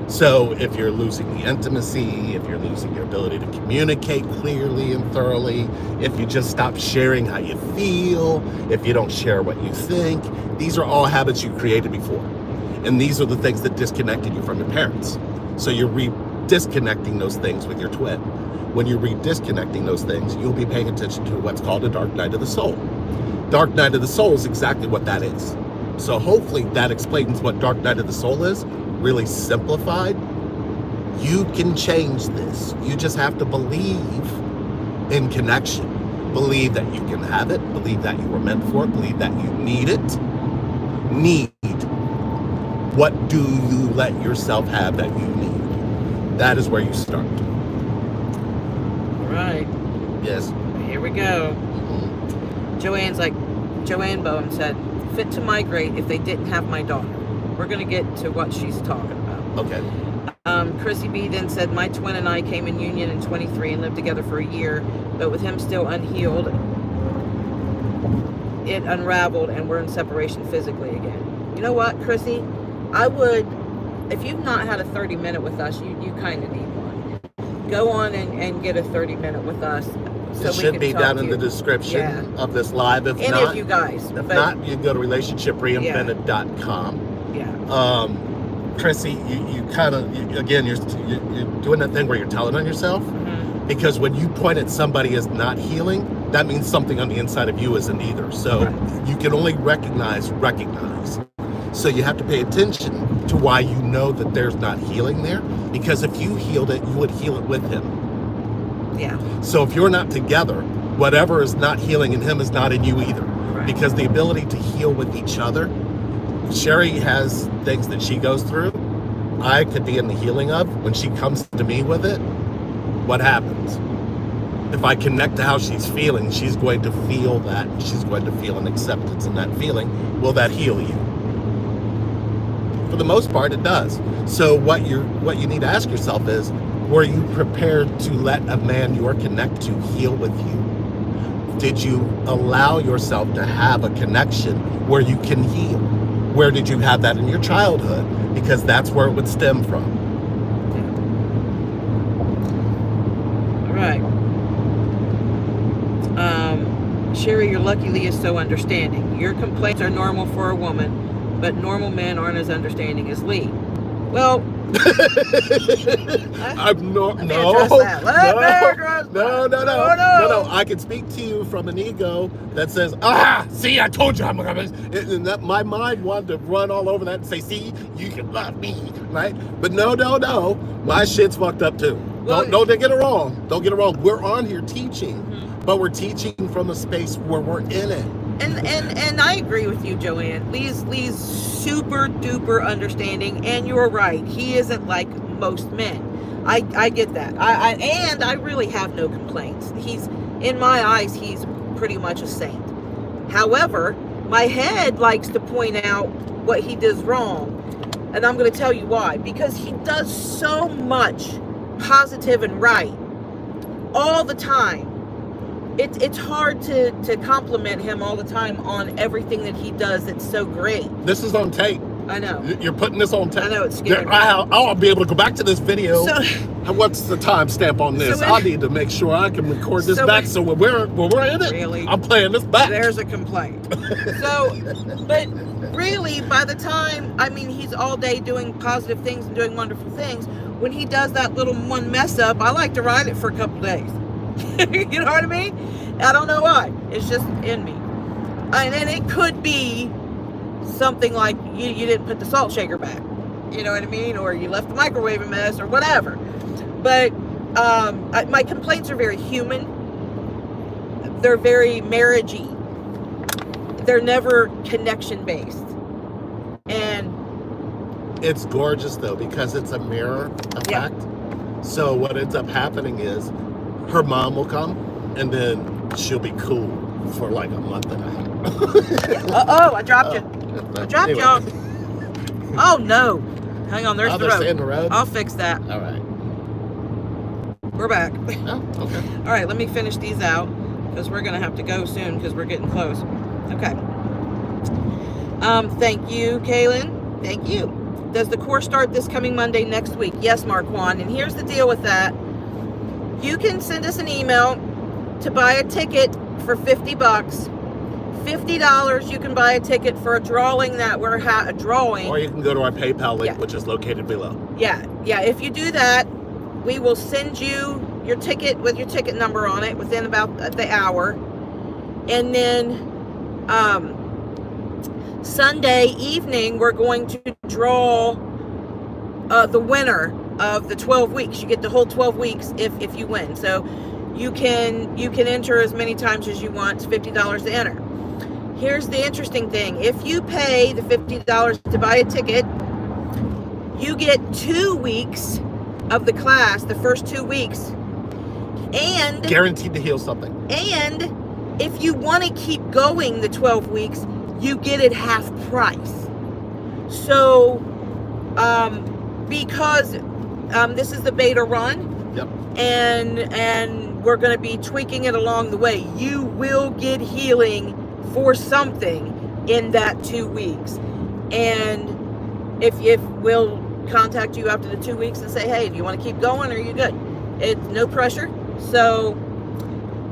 [SPEAKER 1] So if you're losing the intimacy, if you're losing your ability to communicate clearly and thoroughly, if you just stop sharing how you feel, if you don't share what you think, these are all habits you created before. And these are the things that disconnected you from your parents. So you're disconnecting those things with your twin. When you're disconnecting those things, you'll be paying attention to what's called a dark night of the soul. Dark night of the soul is exactly what that is. So hopefully that explains what dark night of the soul is. Really simplified. You can change this. You just have to believe in connection. Believe that you can have it. Believe that you were meant for it. Believe that you need it. Need. What do you let yourself have that you need? That is where you start.
[SPEAKER 2] All right.
[SPEAKER 1] Yes.
[SPEAKER 2] Here we go. Joanne Bowen said, fit to migrate if they didn't have my daughter. We're going to get to what she's talking about.
[SPEAKER 1] Okay.
[SPEAKER 2] Chrissy B then said, my twin and I came in union in 23 and lived together for a year, but with him still unhealed, it unraveled and we're in separation physically again. You know what, Chrissy? I would, if you've not had a 30-minute with us, you kind of need one. Go on and get a 30-minute with us. So
[SPEAKER 1] it should be down in the description of this live. If
[SPEAKER 2] any
[SPEAKER 1] not,
[SPEAKER 2] of you guys.
[SPEAKER 1] If not, you can go to relationshipreinvented.com.
[SPEAKER 2] Yeah.
[SPEAKER 1] Chrissy, you kind of, again, you're doing that thing where you're telling on yourself.
[SPEAKER 2] Mm-hmm.
[SPEAKER 1] Because when you point at somebody as not healing, that means something on the inside of you isn't either. So you can only recognize. So you have to pay attention to why you know that there's not healing there. Because if you healed it, you would heal it with him.
[SPEAKER 2] Yeah.
[SPEAKER 1] So if you're not together, whatever is not healing in him is not in you either.
[SPEAKER 2] Right.
[SPEAKER 1] Because the ability to heal with each other, Sherry has things that she goes through. I could be in the healing of. When she comes to me with it, what happens? If I connect to how she's feeling, she's going to feel that. She's going to feel an acceptance in that feeling. Will that heal you? For the most part, it does. So what you need to ask yourself is, were you prepared to let a man you are connected to heal with you? Did you allow yourself to have a connection where you can heal? Where did you have that in your childhood? Because that's where it would stem from.
[SPEAKER 2] All right. Sherry, you're lucky Lee is so understanding. Your complaints are normal for a woman, but normal men aren't as understanding as Lee. Well,
[SPEAKER 1] I'm no. I can speak to you from an ego that says, see, I told you I'm gonna, and that my mind wanted to run all over that and say, see, you can love me, right? But no, my shit's fucked up too.
[SPEAKER 2] Well,
[SPEAKER 1] Don't get it wrong. Don't get it wrong. We're on here teaching, but we're teaching from a space where we're in it.
[SPEAKER 2] And I agree with you, Joanne. Lee's super duper understanding, and you're right. He isn't like most men. I get that. I really have no complaints. He's, in my eyes, he's pretty much a saint. However, my head likes to point out what he does wrong, and I'm going to tell you why. Because he does so much positive and right all the time. It's hard to compliment him all the time on everything that he does that's so great.
[SPEAKER 1] This is on tape.
[SPEAKER 2] I know.
[SPEAKER 1] You're putting this on tape.
[SPEAKER 2] I know, it's scary.
[SPEAKER 1] I'll be able to go back to this video.
[SPEAKER 2] So,
[SPEAKER 1] what's the timestamp on this? I need to make sure I can record this back. So when we're in it,
[SPEAKER 2] really,
[SPEAKER 1] I'm playing this back.
[SPEAKER 2] There's a complaint. But really, by the time, I mean, he's all day doing positive things and doing wonderful things. When he does that little one mess up, I like to ride it for a couple days. You know what I mean? I don't know why. It's just in me. And it could be something like you didn't put the salt shaker back. You know what I mean? Or you left the microwave a mess or whatever. But my complaints are very human. They're very marriagey. They're never connection based. And
[SPEAKER 1] it's gorgeous though, because it's a mirror effect. Yeah. So what ends up happening is her mom will come and then she'll be cool for like a month and a half.
[SPEAKER 2] I dropped you. I dropped y'all. Oh no. Hang on, there's the road.
[SPEAKER 1] In the road.
[SPEAKER 2] I'll fix that.
[SPEAKER 1] All right.
[SPEAKER 2] We're back.
[SPEAKER 1] Oh, okay.
[SPEAKER 2] All right, let me finish these out. because we're going to have to go soon because we're getting close. Okay. Thank you, Kaylin. Thank you. Does the course start this coming Monday next week? Yes, Marquand. And here's the deal with that. You can send us an email to buy a ticket for $50. $50, you can buy a ticket for a drawing that we're a drawing.
[SPEAKER 1] Or you can go to our PayPal link,
[SPEAKER 2] Yeah.
[SPEAKER 1] which is located below.
[SPEAKER 2] Yeah. If you do that, we will send you your ticket with your ticket number on it within about the hour. And then Sunday evening, we're going to draw the winner of the 12 weeks. You get the whole 12 weeks if you win. So you can enter as many times as you want. It's $50 to enter. Here's the interesting thing. If you pay the $50 to buy a ticket, you get 2 weeks of the class, the first 2 weeks. And
[SPEAKER 1] Guaranteed to heal something.
[SPEAKER 2] And if you want to keep going the 12 weeks, you get it half price. So, because this is the beta run,
[SPEAKER 1] Yep.
[SPEAKER 2] and we're going to be tweaking it along the way, you will get healing for something in that 2 weeks. And if we'll contact you after the 2 weeks and say, hey, do you want to keep going or are you good? It's no pressure. So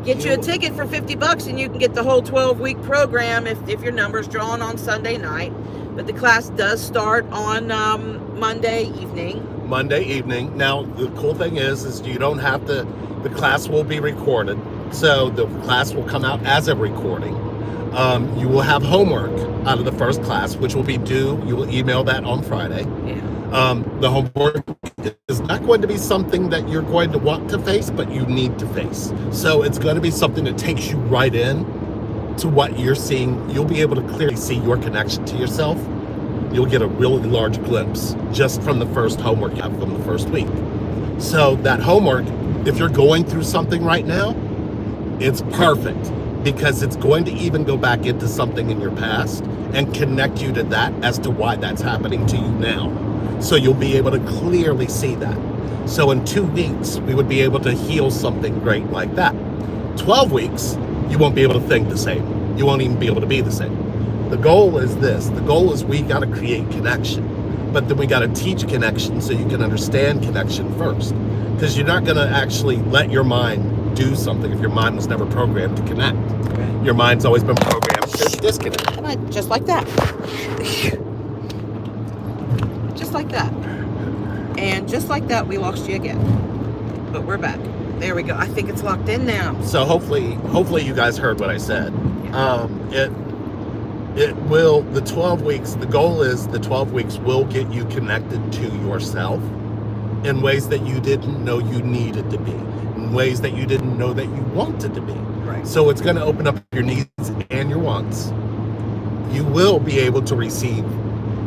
[SPEAKER 2] get you a ticket for $50 and you can get the whole 12-week program if your number's drawn on Sunday night. But the class does start on Monday evening.
[SPEAKER 1] Monday evening. Now, the cool thing is you don't have to, the class will be recorded. So the class will come out as a recording. You will have homework out of the first class, which will be due. You will email that on Friday.
[SPEAKER 2] Yeah.
[SPEAKER 1] The homework is not going to be something that you're going to want to face, but you need to face. So it's going to be something that takes you right in to what you're seeing. You'll be able to clearly see your connection to yourself. You'll get a really large glimpse just from the first homework you have from the first week. So that homework, if you're going through something right now, it's perfect because it's going to even go back into something in your past and connect you to that as to why that's happening to you now. So you'll be able to clearly see that. So in 2 weeks, we would be able to heal something great like that. 12 weeks, you won't be able to think the same. You won't even be able to be the same. The goal is this. The goal is we got to create connection, but then we got to teach connection so you can understand connection first. Because you're not going to actually let your mind do something if your mind was never programmed to connect.
[SPEAKER 2] Okay.
[SPEAKER 1] Your mind's always been programmed to disconnect.
[SPEAKER 2] Just like that. Just like that. And just like that, we lost you again. But we're back. There we go. I think it's locked in now.
[SPEAKER 1] So hopefully you guys heard what I said. It will, the 12 weeks, the goal is the 12 weeks will get you connected to yourself in ways that you didn't know you needed to be, in ways that you didn't know that you wanted to be.
[SPEAKER 2] Right.
[SPEAKER 1] So it's going to open up your needs and your wants. You will be able to receive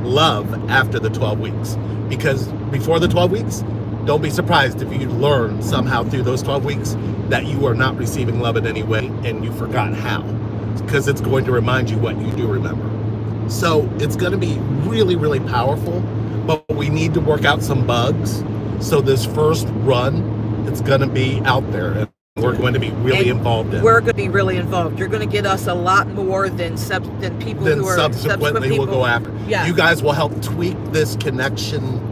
[SPEAKER 1] love after the 12 weeks, because before the 12 weeks, don't be surprised if you learn somehow through those 12 weeks that you are not receiving love in any way and you forgot how, because it's going to remind you what you do remember. So it's going to be really, really powerful, but we need to work out some bugs. So this first run, it's going to be out there and we're going to be really involved in.
[SPEAKER 2] We're going to be really involved. You're going to get us a lot more than people
[SPEAKER 1] then
[SPEAKER 2] who are
[SPEAKER 1] subsequently
[SPEAKER 2] people.
[SPEAKER 1] will go after.
[SPEAKER 2] Yeah.
[SPEAKER 1] You guys will help tweak this connection.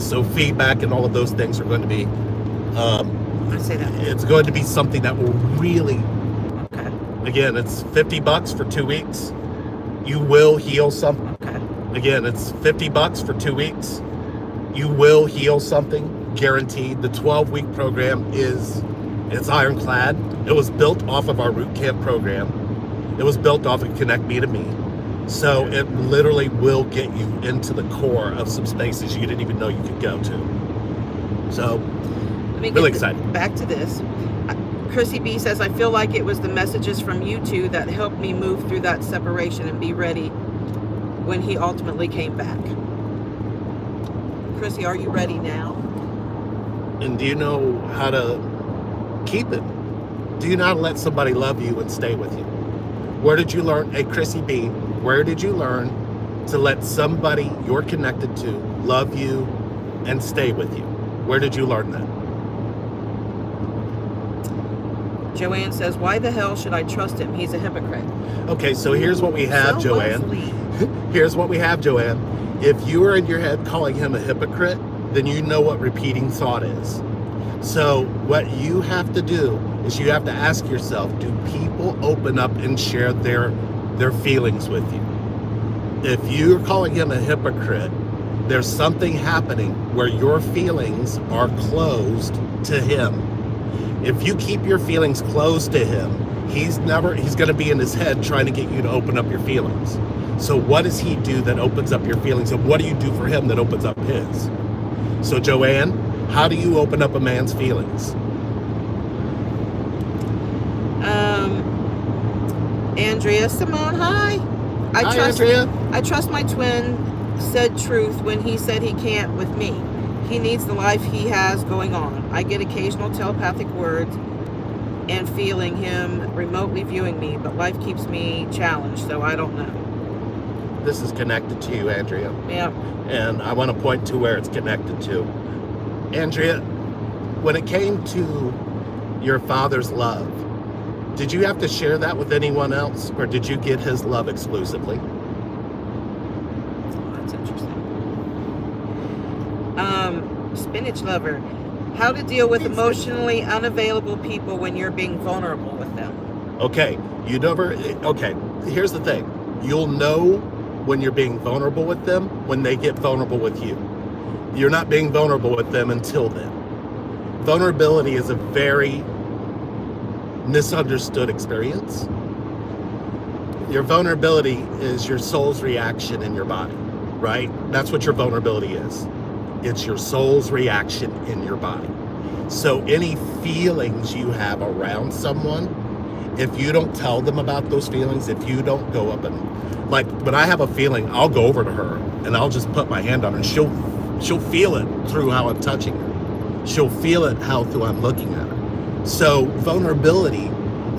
[SPEAKER 1] So feedback and all of those things are going to be.
[SPEAKER 2] I say that.
[SPEAKER 1] It's going to be something that will really.
[SPEAKER 2] Okay.
[SPEAKER 1] Again, it's $50 for 2 weeks. You will heal something.
[SPEAKER 2] Okay.
[SPEAKER 1] Again, it's $50 for 2 weeks. You will heal something, guaranteed. The 12-week program it's ironclad. It was built off of our root camp program. It was built off of Connect Me to Me. So it literally will get you into the core of some spaces you didn't even know you could go to. So really excited.
[SPEAKER 2] Back to this. Chrissy B says, I feel like it was the messages from you two that helped me move through that separation and be ready when he ultimately came back. Chrissy, are you ready now?
[SPEAKER 1] And do you know how to keep it? Do you know how to let somebody love you and stay with you? Where did you learn, hey Chrissy B, where did you learn to let somebody you're connected to love you and stay with you? Where did you learn that?
[SPEAKER 2] Joanne says, why the hell should I trust him? He's a hypocrite.
[SPEAKER 1] Okay, so here's what we have,
[SPEAKER 2] So
[SPEAKER 1] Joanne.
[SPEAKER 2] lovely.
[SPEAKER 1] Here's what we have, Joanne. If you are in your head calling him a hypocrite, then you know what repeating thought is. So what you have to do is you have to ask yourself, do people open up and share their feelings with you? If you're calling him a hypocrite, there's something happening where your feelings are closed to him. If you keep your feelings closed to him, he's going to be in his head trying to get you to open up your feelings. So what does he do that opens up your feelings? And what do you do for him that opens up his? So Joanne, how do you open up a man's feelings?
[SPEAKER 2] Andrea Simone, hi.
[SPEAKER 1] Andrea.
[SPEAKER 2] I trust my twin said truth when he said he can't with me. He needs the life he has going on. I get occasional telepathic words and feeling him remotely viewing me, but life keeps me challenged, so I don't know.
[SPEAKER 1] This is connected to you, Andrea.
[SPEAKER 2] Yeah.
[SPEAKER 1] And I want to point to where it's connected to. Andrea, when it came to your father's love, did you have to share that with anyone else, or did you get his love exclusively?
[SPEAKER 2] That's interesting. Spinach lover. How to deal with emotionally unavailable people when you're being vulnerable with them.
[SPEAKER 1] Okay, here's the thing. You'll know when you're being vulnerable with them when they get vulnerable with you. You're not being vulnerable with them until then. Vulnerability is a very misunderstood experience. Your vulnerability is your soul's reaction in your body, right? That's what your vulnerability is. It's your soul's reaction in your body. So any feelings you have around someone, if you don't tell them about those feelings, if you don't go up and, like, when I have a feeling, I'll go over to her and I'll just put my hand on her and she'll feel it through how I'm touching her. She'll feel it through I'm looking at her. So vulnerability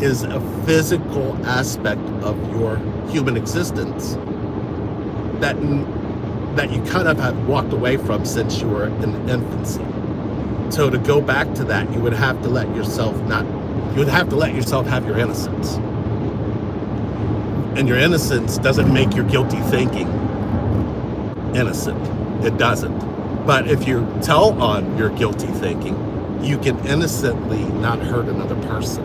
[SPEAKER 1] is a physical aspect of your human existence that you kind of have walked away from since you were in infancy. So to go back to that, you would have to let yourself have your innocence. And your innocence doesn't make your guilty thinking innocent. It doesn't. But if you tell on your guilty thinking, you can innocently not hurt another person.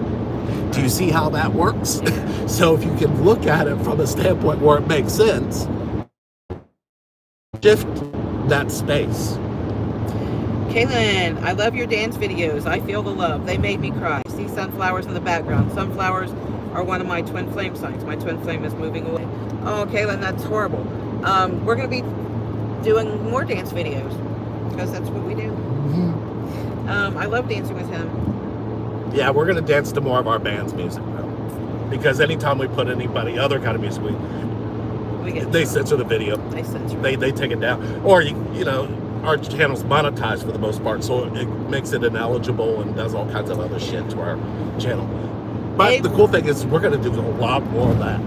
[SPEAKER 1] Do you see how that works? So if you can look at it from a standpoint where it makes sense, shift that space.
[SPEAKER 2] Kaylin, I love your dance videos. I feel the love. They made me cry. See sunflowers in the background. Sunflowers are one of my twin flame signs. My twin flame is moving away. Oh, Kaylin, that's horrible. We're going to be doing more dance videos because that's what we do. I love dancing with him.
[SPEAKER 1] Yeah, we're going to dance to more of our band's music now. Because anytime we put anybody other kind of music, they censor the video.
[SPEAKER 2] They censor.
[SPEAKER 1] They take it down. Or, you know, our channel's monetized for the most part, so it makes it ineligible and does all kinds of other shit to our channel. But the cool thing is we're going to do a lot more of that.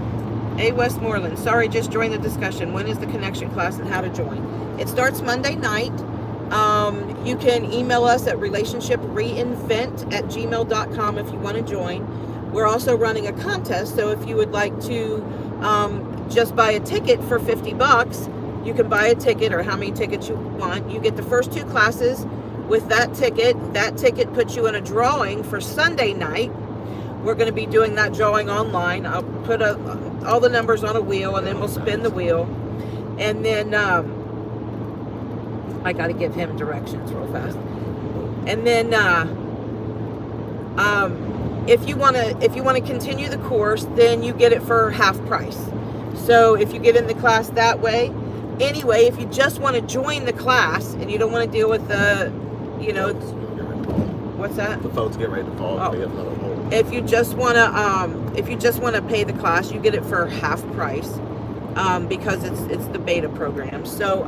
[SPEAKER 2] A. Westmoreland, sorry, just joined the discussion. When is the connection class and how to join? It starts Monday night. You can email us at relationshipreinvent@gmail.com if you want to join. We're also running a contest, so if you would like to just buy a ticket for $50, you can buy a ticket or how many tickets you want. You get the first 2 classes with that ticket. That ticket puts you in a drawing for Sunday night. We're going to be doing that drawing online. I'll put all the numbers on a wheel and then we'll spin the wheel. And then I got to give him directions real fast. And then if you want to continue the course, then you get it for half price. So if you get in the class that way, anyway, if you just want to join the class and you don't want to deal with the, you know, what's that?
[SPEAKER 1] The phones get ready to fall.
[SPEAKER 2] Oh.
[SPEAKER 1] We have another hole.
[SPEAKER 2] If you just want to pay the class, you get it for half price because it's the beta program. So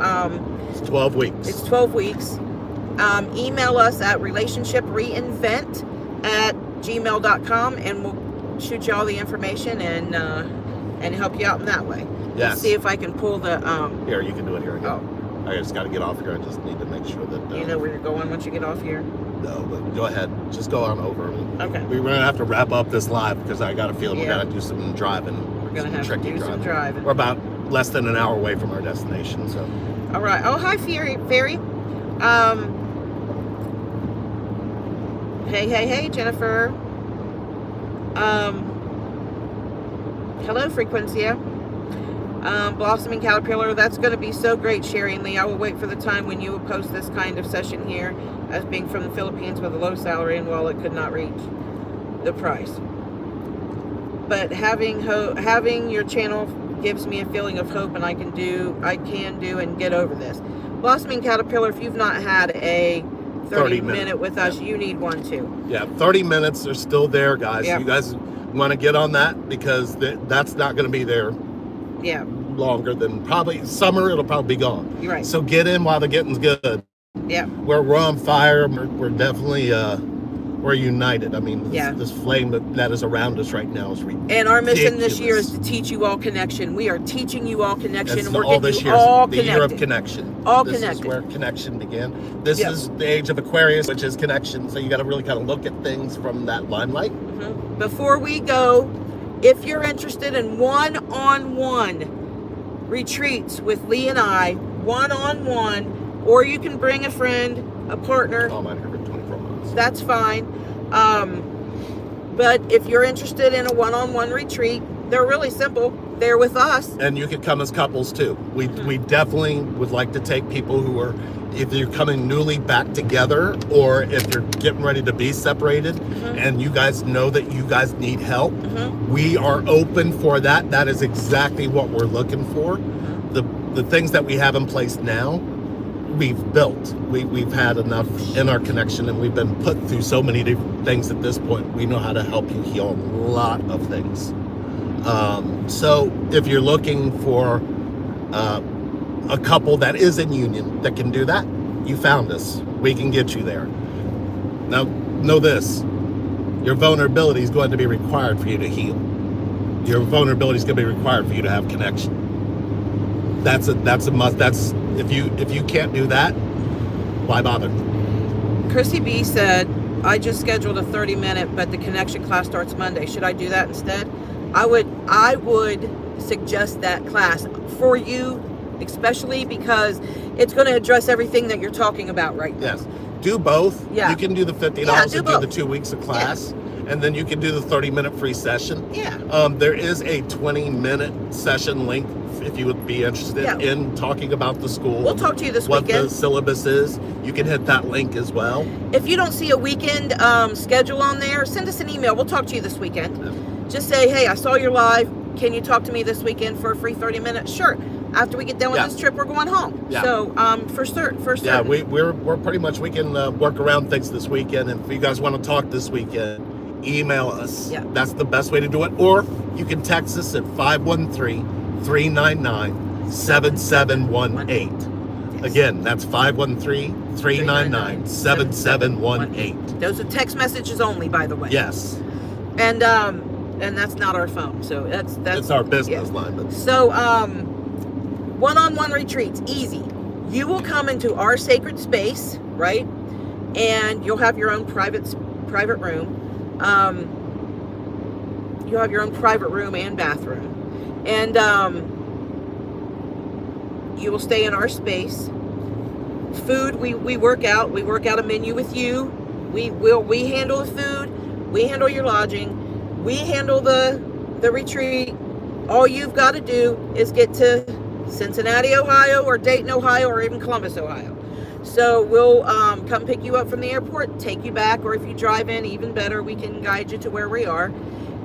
[SPEAKER 1] it's 12 weeks.
[SPEAKER 2] It's 12 weeks. Email us at relationshipreinvent@gmail.com and we'll shoot you all the information and help you out in that way.
[SPEAKER 1] Yes.
[SPEAKER 2] Let's see if I can pull the
[SPEAKER 1] Here, you can do it here again.
[SPEAKER 2] Oh.
[SPEAKER 1] I just got to get off here. I just need to make sure that
[SPEAKER 2] you know where you're going once you get off here.
[SPEAKER 1] though, but go ahead. Just go on over.
[SPEAKER 2] Okay.
[SPEAKER 1] We're going to have to wrap up this live because I got a feeling we're going to do some driving.
[SPEAKER 2] We're going to have to do some driving.
[SPEAKER 1] We're about less than an hour away from our destination, so.
[SPEAKER 2] All right. Oh, hi, Fairy. Hey, Jennifer. Hello, Frequencia. Blossoming Caterpillar, that's going to be so great, Sherry and Lee. I will wait for the time when you will post this kind of session here, as being from the Philippines with a low salary and wallet could not reach the price. But having your channel gives me a feeling of hope, and I can do and get over this. Blossoming Caterpillar, if you've not had a 30 minute with us, you need one too.
[SPEAKER 1] Yeah, 30 minutes are still there, guys.
[SPEAKER 2] Yeah.
[SPEAKER 1] You guys want to get on that because that's not going to be there.
[SPEAKER 2] Yeah.
[SPEAKER 1] Longer than probably summer. It'll probably be gone.
[SPEAKER 2] You're right.
[SPEAKER 1] So get in while the getting's good.
[SPEAKER 2] Yeah.
[SPEAKER 1] We're on fire. We're definitely we're united. I mean, this flame that is around us right now is ridiculous.
[SPEAKER 2] And our mission this year is to teach you all connection. We are teaching you all connection.
[SPEAKER 1] That's
[SPEAKER 2] We're
[SPEAKER 1] all
[SPEAKER 2] getting
[SPEAKER 1] this
[SPEAKER 2] you
[SPEAKER 1] year's
[SPEAKER 2] all
[SPEAKER 1] the
[SPEAKER 2] connected.
[SPEAKER 1] year of connection.
[SPEAKER 2] All
[SPEAKER 1] this
[SPEAKER 2] connected.
[SPEAKER 1] Is where connection began. This is the age of Aquarius, which is connection. So you got to really kind of look at things from that limelight.
[SPEAKER 2] Mm-hmm. Before we go, if you're interested in one-on-one retreats with Lee and I, one-on-one, or you can bring a friend, a partner.
[SPEAKER 1] Oh, mine are 24 months.
[SPEAKER 2] That's fine. But if you're interested in a one-on-one retreat, they're really simple. They're with us.
[SPEAKER 1] And you can come as couples too. We definitely would like to take people who are, if you're coming newly back together, or if you're getting ready to be separated, and you guys know that you guys need help, we are open for that. That is exactly what we're looking for. The things that we have in place now, we've built. We've had enough in our connection, and we've been put through so many different things at this point. We know how to help you heal a lot of things. So if you're looking for a couple that is in union that can do that, you found us. We can get you there. Now, know this. Your vulnerability is going to be required for you to heal. Your vulnerability is going to be required for you to have connection. That's a must. That's if you can't do that, why bother?
[SPEAKER 2] Chrissy B said, I just scheduled a 30-minute, but the connection class starts Monday. Should I do that instead? I would suggest that class for you, especially because it's going to address everything that you're talking about right now.
[SPEAKER 1] Yes. Do both.
[SPEAKER 2] Yeah.
[SPEAKER 1] You can do the $50 and do the 2 weeks of class. And then you can do the 30-minute free session.
[SPEAKER 2] Yeah.
[SPEAKER 1] There is a 20-minute session link if you would be interested in talking about the school.
[SPEAKER 2] We'll talk to you this
[SPEAKER 1] weekend. What the
[SPEAKER 2] weekend.
[SPEAKER 1] syllabus is. You can hit that link as well.
[SPEAKER 2] If you don't see a weekend schedule on there, send us an email. We'll talk to you this weekend.
[SPEAKER 1] Yeah.
[SPEAKER 2] Just say, hey, I saw your live. Can you talk to me this weekend for a free 30 minutes? Sure. After we get done with this trip, we're going home.
[SPEAKER 1] Yeah.
[SPEAKER 2] So for certain.
[SPEAKER 1] Yeah, we're pretty much, we can work around things this weekend. And if you guys want to talk this weekend, email us.
[SPEAKER 2] Yeah.
[SPEAKER 1] That's the best way to do it. Or you can text us at 513-399-7718.
[SPEAKER 2] Yes.
[SPEAKER 1] Again, that's 513-399-7718.
[SPEAKER 2] Those are text messages only, by the way.
[SPEAKER 1] Yes.
[SPEAKER 2] And that's not our phone. So that's
[SPEAKER 1] our business line. But
[SPEAKER 2] so one-on-one retreats, easy. You will come into our sacred space, right? And you'll have your own private room. You'll have your own private room and bathroom. And you will stay in our space. Food, we work out. We work out a menu with you. We handle the food. We handle your lodging. We handle the retreat. All you've got to do is get to Cincinnati, Ohio, or Dayton, Ohio, or even Columbus, Ohio. So we'll come pick you up from the airport, take you back, or if you drive in, even better, we can guide you to where we are.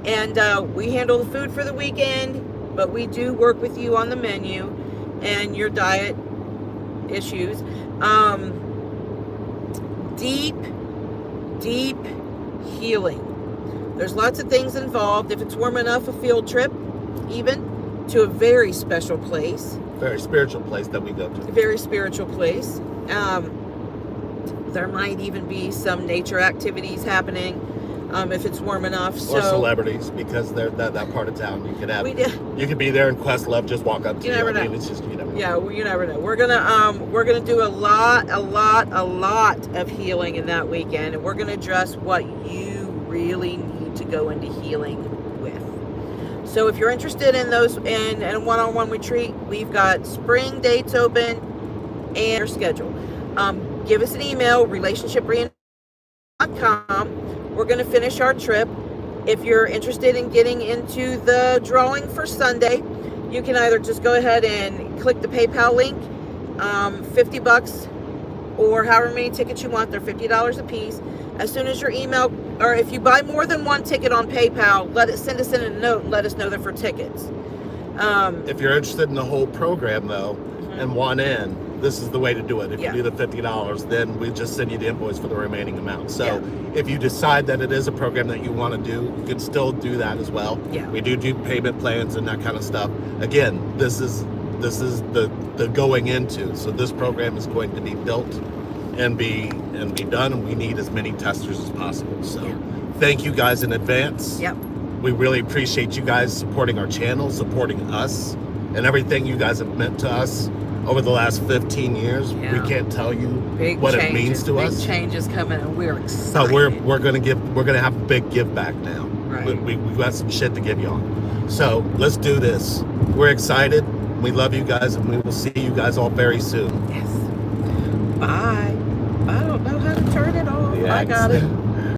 [SPEAKER 2] And we handle the food for the weekend, but we do work with you on the menu and your diet issues. Deep healing. There's lots of things involved. If it's warm enough, a field trip, even to a very special place.
[SPEAKER 1] Very spiritual place that we go to.
[SPEAKER 2] A very spiritual place. There might even be some nature activities happening. if it's warm enough.
[SPEAKER 1] Or celebrities, because they're that part of town. You could have. You could be there and Questlove just walk up to you.
[SPEAKER 2] You never
[SPEAKER 1] I
[SPEAKER 2] know.
[SPEAKER 1] mean, it's just you never know.
[SPEAKER 2] Yeah, well, you never know. We're gonna do a lot of healing in that weekend, and we're gonna address what you really need to go into healing with. So if you're interested in those in a one-on-one retreat, we've got spring dates open and your schedule. Give us an email, relationshipre.com. We're gonna finish our trip. If you're interested in getting into the drawing for Sunday, you can either just go ahead and click the PayPal link, $50, or however many tickets you want. They're $50 a piece. As soon as your email, or if you buy more than one ticket on PayPal, send us in a note and let us know they're for tickets.
[SPEAKER 1] If you're interested in the whole program, though, and want in, this is the way to do it. If you do the $50, then we just send you the invoice for the remaining amount. So if you decide that it is a program that you want to do, you can still do that as well.
[SPEAKER 2] Yeah.
[SPEAKER 1] We do payment plans and that kind of stuff. Again, this is the going into. So this program is going to be built and be done, and we need as many testers as possible. So thank you guys in advance.
[SPEAKER 2] Yep.
[SPEAKER 1] We really appreciate you guys supporting our channel, supporting us, and everything you guys have meant to us over the last 15 years. We can't tell you what it means to us.
[SPEAKER 2] Big changes coming, and we're excited.
[SPEAKER 1] So we're gonna have a big give back now.
[SPEAKER 2] Right.
[SPEAKER 1] We got some shit to give you on. So let's do this. We're excited. We love you guys, and we will see you guys all very soon.
[SPEAKER 2] Yes. Bye. I don't know how to turn it off.
[SPEAKER 1] Yeah,
[SPEAKER 2] I got it.